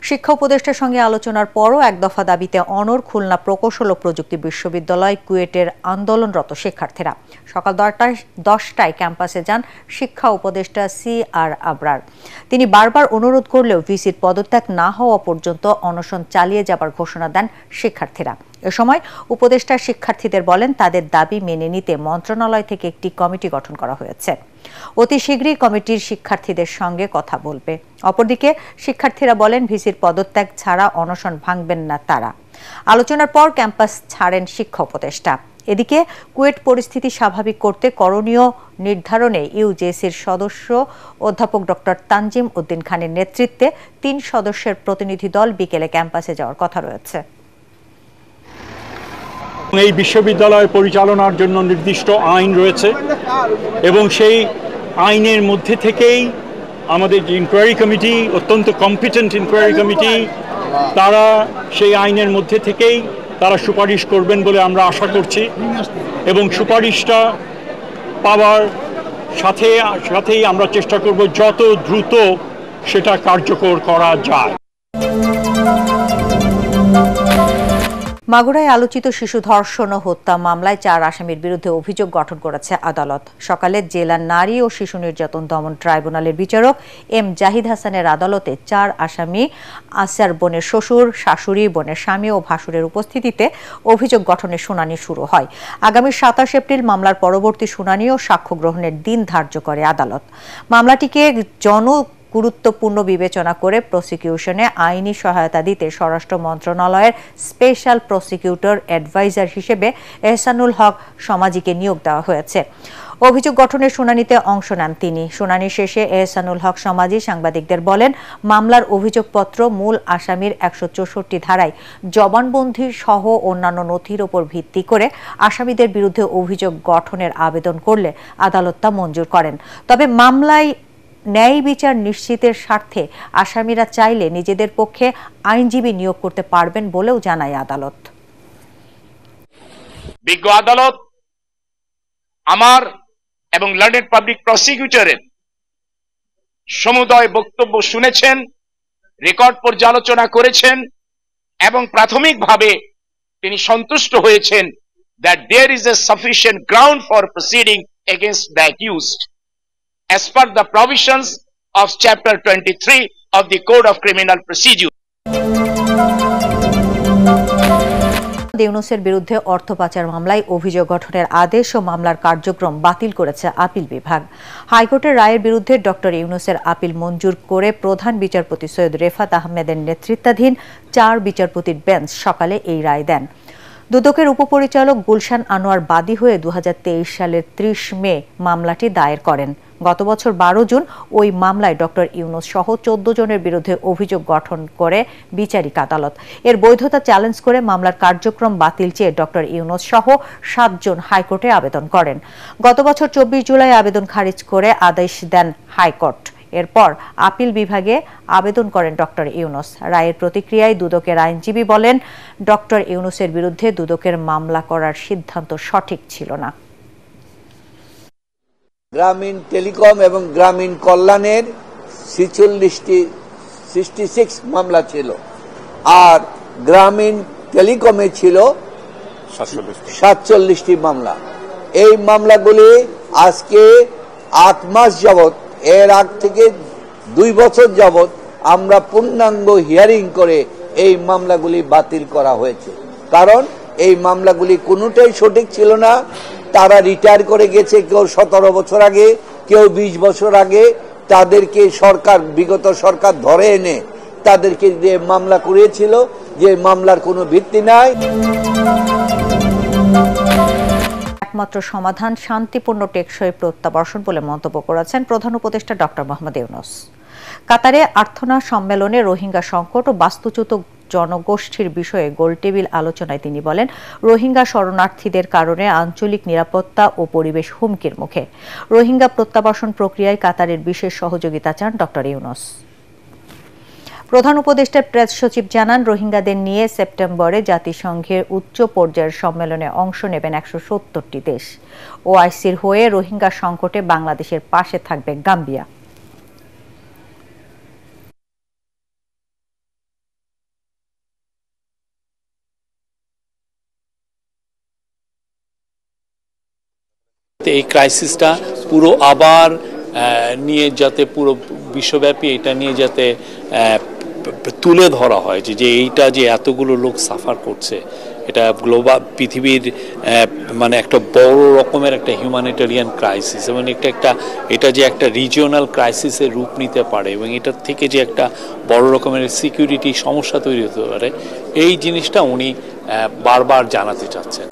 শিক্ষা উপদেষ্টার সঙ্গে আলোচনার পরও এক দফা দাবিতে অনড় খুলনা প্রকৌশল ও প্রযুক্তি বিশ্ববিদ্যালয় কুয়েটের আন্দোলনরত শিক্ষার্থীরা। সকাল 10টায় ক্যাম্পাসে যান শিক্ষা উপদেষ্টা CR আবরার। তিনি বারবার অনুরোধ করলেও ভিসির পদত্যাগ না হওয়া পর্যন্ত অনশন চালিয়ে যাবার ঘোষণা দেন শিক্ষার্থীরা। এ সময় উপদেষ্টা শিক্ষার্থীদের বলেন, তাদের দাবি মেনে নিতে মন্ত্রণালয় থেকে একটি কমিটি গঠন করা হয়েছে। অতি শীঘ্রই কমিটির শিক্ষার্থীদের সঙ্গে কথা বলবে। অপরদিকে শিক্ষার্থীরা বলেন, ভিসির পদত্যাগ ছাড়া অনশন ভাঙবেন না তারা। আলোচনার পর ক্যাম্পাস ছাড়েন শিক্ষা উপদেষ্টা। এদিকে কুয়েট পরিস্থিতি স্বাভাবিক করতে করণীয় নির্ধারণে ইউজেসির সদস্য অধ্যাপক ডক্টর তানজিম উদ্দিন খানের নেতৃত্বে 3 সদস্যের প্রতিনিধি দল বিকেলে ক্যাম্পাসে যাওয়ার কথা রয়েছে। এই বিশ্ববিদ্যালয় পরিচালনার জন্য নির্দিষ্ট আইন রয়েছে এবং সেই আইনের মধ্যে থেকেই আমাদের যে ইনকোয়ারি কমিটি, অত্যন্ত কম্পিটেন্ট ইনকোয়ারি কমিটি, তারা সেই আইনের মধ্যে থেকেই তারা সুপারিশ করবেন বলে আমরা আশা করছি এবং সুপারিশটা পাওয়ার সাথেই আমরা চেষ্টা করব যত দ্রুত সেটা কার্যকর করা যায়। মাগুরায় আলোচিত শিশু ধর্ষণ ও হত্যা মামলায় 4 আসামির বিরুদ্ধে অভিযোগ গঠন করেছে আদালত। সকালে জেলা নারী ও শিশু নির্যাতন দমন ট্রাইব্যুনালের বিচারক M জাহিদ হাসানের আদালতে 4 আসামি আসিয়ার বোনের শ্বশুর, শাশুড়ি, বোনের স্বামী ও ভাসুরের উপস্থিতিতে অভিযোগ গঠনের শুনানি শুরু হয়। আগামী 27 এপ্রিল মামলার পরবর্তী শুনানি ও সাক্ষ্য গ্রহণের দিন ধার্য করে আদালত। মামলাটিকে গুরুত্বপূর্ণ বিবেচনা করে প্রসিকিউশনে আইনি সহায়তা দিতে স্বরাষ্ট্র মন্ত্রণালয়ের স্পেশাল প্রসিকিউটর অ্যাডভাইজার হিসেবে এহসানুল হক সমাজিকে নিয়োগ দেওয়া হয়েছে। অভিযোগ গঠনের শুনানিতে অংশ নেন তিনি। শুনানি শেষে এহসানুল হক সমাজি সাংবাদিকদের বলেন, মামলার অভিযোগপত্র মূল আসামির 164 ধারায় জবানবন্দি সহ অন্যান্য নথির ওপর ভিত্তি করে আসামিদের বিরুদ্ধে অভিযোগ গঠনের আবেদন করলে আদালত তা মঞ্জুর করেন। তবে মামলায় ন্যায় বিচার নিশ্চিতের স্বার্থে আসামিরা চাইলে নিজেদের পক্ষে আইনজীবী নিয়োগ করতে পারবেন বলেও জানায় আদালত। বিজ্ঞ আদালত আমার এবং লন্ডন পাবলিক প্রসিকিউটরের সমুদয় বক্তব্য শুনেছেন, রেকর্ড পর্যালোচনা করেছেন এবং প্রাথমিকভাবে তিনি সন্তুষ্ট হয়েছেন that there is a sufficient ground for proceeding against the accused as per the provisions of chapter 23 of the Code of Criminal Procedure. ইউনূসের বিরুদ্ধে অর্থ পাচার মামলায় অভিযোগ গঠনের আদেশ ও মামলার কার্যক্রম বাতিল করেছে আপিল বিভাগ। হাইকোর্টের রায়ের বিরুদ্ধে ডক্টর ইউনূসের আপিল মঞ্জুর করে প্রধান বিচারপতি সৈয়দ রেফাত আহমেদের নেতৃত্বাধীন 4 বিচারপতির বেঞ্চ সকালে এই রায় দেন। দুদকের উপপরিচালক গুলশান আনোয়ার বাদী হয়ে 2023 সালের 30 মে মামলাটি দায়ের করেন। গত বছর 12 জুন ওই মামলায় ডক্টর ইউনূস সহ 14 জনের বিরুদ্ধে অভিযোগ গঠন করে বিচারিক আদালত। এর বৈধতা চ্যালেঞ্জ করে মামলার কার্যক্রম বাতিল চেয়ে ডক্টর ইউনূস সহ 7 জন হাইকোর্টে আবেদন করেন। গত বছর 24 জুলাই আবেদন খারিজ করে আদেশ দেন হাইকোর্ট। এরপর আপিল বিভাগে আবেদন করেন ডক্টর ইউনূস। রায়ের প্রতিক্রিয়ায় দুদকের আইনজীবী বলেন, ডক্টর ইউনূসের বিরুদ্ধে দুদকের মামলা করার সিদ্ধান্ত সঠিক ছিল না। গ্রামীণ টেলিকম এবং গ্রামীণ কল্যাণের 66 মামলা ছিল, আর গ্রামীণ টেলিকমে ছিল 47টি মামলা। এই মামলাগুলি আজকে 8 মাস যাবৎ, এর আগ থেকে 2 বছর যাবৎ আমরা পূর্ণাঙ্গ হিয়ারিং করে এই মামলাগুলি বাতিল করা হয়েছে। কারণ এই মামলাগুলি কোনোটাই সঠিক ছিল না। তারা রিটায়ার করে গেছে, কেউ 17 বছর আগে, কেউ 20 বছর আগে। তাদেরকে বিগত সরকার ধরে এনে তাদেরকে যে মামলা করিয়েছিল, যে মামলার কোনো ভিত্তি নাই। একমাত্র সমাধান শান্তিপূর্ণ টেকসই প্রত্যাবর্ষণ বলে মন্তব্য করেছেন প্রধান উপদেষ্টা ডক্টর মোহাম্মদ ইউনূস। কাতারে আর্থনা সম্মেলনে রোহিঙ্গা সংকট ও বাস্তুচ্যুত জনগোষ্ঠীর বিষয়ে গোলটেবিল আলোচনায় তিনি বলেন, রোহিঙ্গা শরণার্থীদের কারণে আঞ্চলিক নিরাপত্তা ও পরিবেশ হুমকির মুখে। রোহিঙ্গা প্রত্যাবাসন প্রক্রিয়ায় কাতারের বিশেষ সহযোগিতা চান ডক্টর ইউনূস। প্রধান উপদেষ্টার প্রেস সচিব জানান, রোহিঙ্গাদের নিয়ে সেপ্টেম্বরে জাতিসংঘের উচ্চ পর্যায়ের সম্মেলনে অংশ নেবেন 170টি দেশ। ওআইসির হয়ে রোহিঙ্গা সংকটে বাংলাদেশের পাশে থাকবে গাম্বিয়া। যাতে এই ক্রাইসিসটা পুরো আবার নিয়ে যাতে পুরো বিশ্বব্যাপী এটা নিয়ে যাতে তুলে ধরা হয় যে এইটা যে এতগুলো লোক সাফার করছে, এটা গ্লোবাল পৃথিবীর মানে একটা বড় রকমের একটা হিউম্যানিটেরিয়ান ক্রাইসিস, এবং এটা যে একটা রিজিওনাল ক্রাইসিসের রূপ নিতে পারে, এবং এটার থেকে যে একটা বড় রকমের সিকিউরিটি সমস্যা তৈরি হতে পারে, এই জিনিসটা উনি বারবার জানাতে চাচ্ছেন।